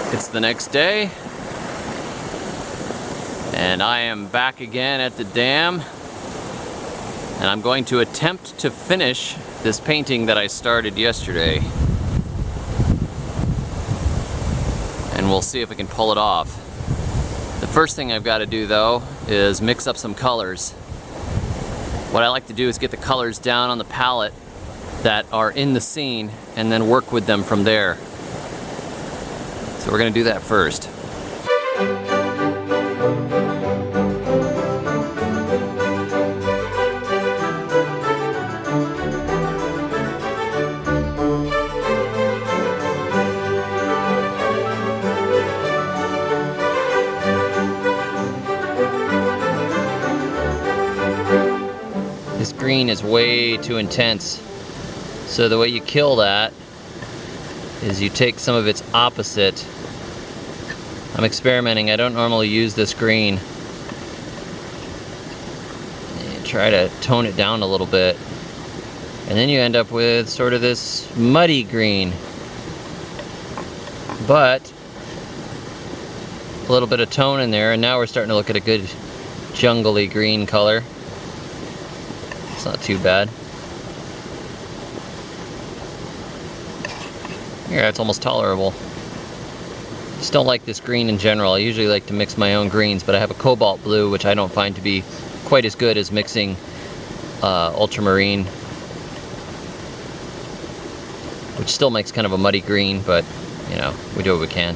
It's the next day, and I am back again at the dam, and I'm going to attempt to finish this painting that I started yesterday. And we'll see if we can pull it off. The first thing I've got to do though is mix up some colors. What I like to do is get the colors down on the palette that are in the scene and then work with them from there. So we're going to do that first. This green is way too intense. So the way you kill that is you take some of its opposite. I'm experimenting, I don't normally use this green. And try to tone it down a little bit. And then you end up with sort of this muddy green. But a little bit of tone in there, and now we're starting to look at a good jungly green color. It's not too bad. Yeah, it's almost tolerable. Just don't like this green in general. I usually like to mix my own greens, but I have a cobalt blue, which I don't find to be quite as good as mixing ultramarine, which still makes kind of a muddy green, but you know, we do what we can.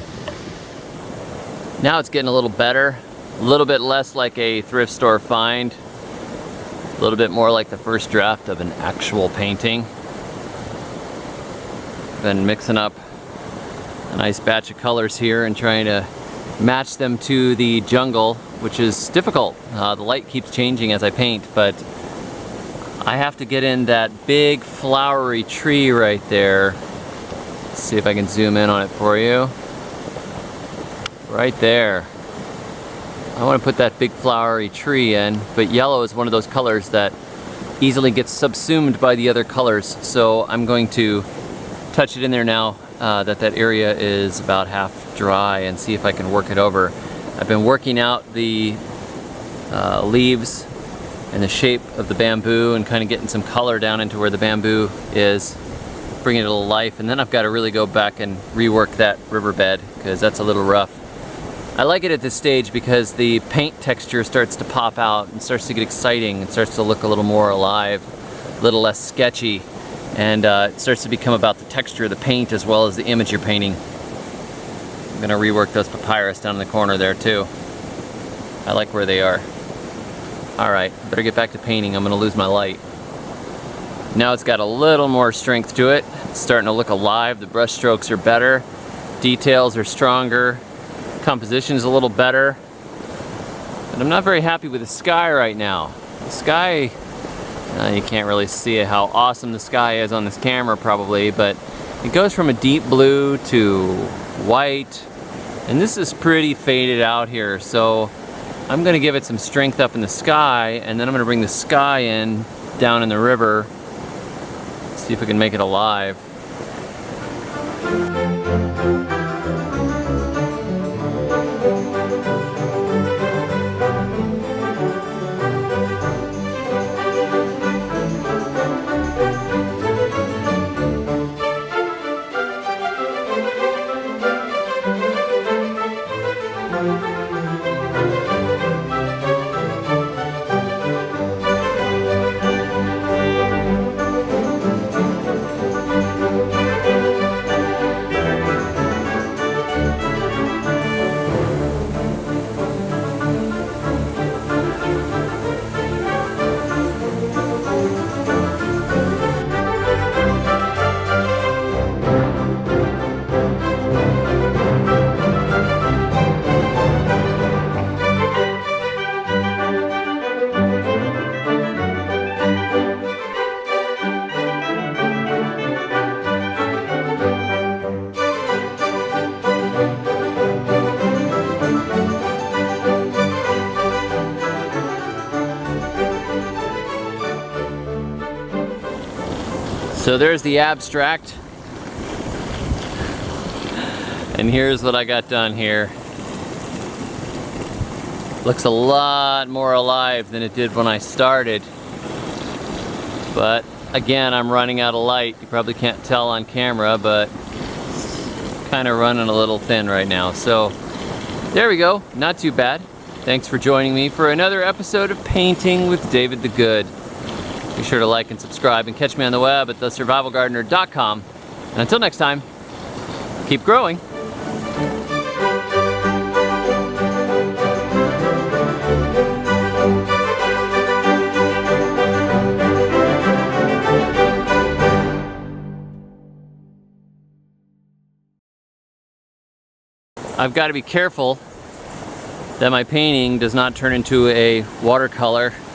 Now it's getting a little better, a little bit less like a thrift store find, a little bit more like the first draft of an actual painting. Been mixing up a nice batch of colors here and trying to match them to the jungle, which is difficult. The light keeps changing as I paint, but I have to get in that big flowery tree right there. Let's see if I can zoom in on it for you. Right there. I want to put that big flowery tree in, but yellow is one of those colors that easily gets subsumed by the other colors, so I'm going to touch it in there now that area is about half dry, and see if I can work it over. I've been working out the leaves and the shape of the bamboo and kind of getting some color down into where the bamboo is, bringing it to life, and then I've got to really go back and rework that riverbed because that's a little rough. I like it at this stage because the paint texture starts to pop out and starts to get exciting and starts to look a little more alive, a little less sketchy. And it starts to become about the texture of the paint as well as the image you're painting. I'm gonna rework those papyrus down in the corner there too. I like where they are. Alright, better get back to painting, I'm gonna lose my light. Now it's got a little more strength to it. It's starting to look alive, the brush strokes are better, details are stronger, composition is a little better. But I'm not very happy with the sky right now. The sky, you can't really see how awesome the sky is on this camera probably, but it goes from a deep blue to white, and this is pretty faded out here, so I'm going to give it some strength up in the sky, and then I'm going to bring the sky in down in the river, see if we can make it alive. So there's the abstract. And here's what I got done here. Looks a lot more alive than it did when I started. But again, I'm running out of light. You probably can't tell on camera, but kind of running a little thin right now. So there we go, not too bad. Thanks for joining me for another episode of Painting with David the Good. Be sure to like and subscribe and catch me on the web at thesurvivalgardener.com. And until next time, keep growing. I've got to be careful that my painting does not turn into a watercolor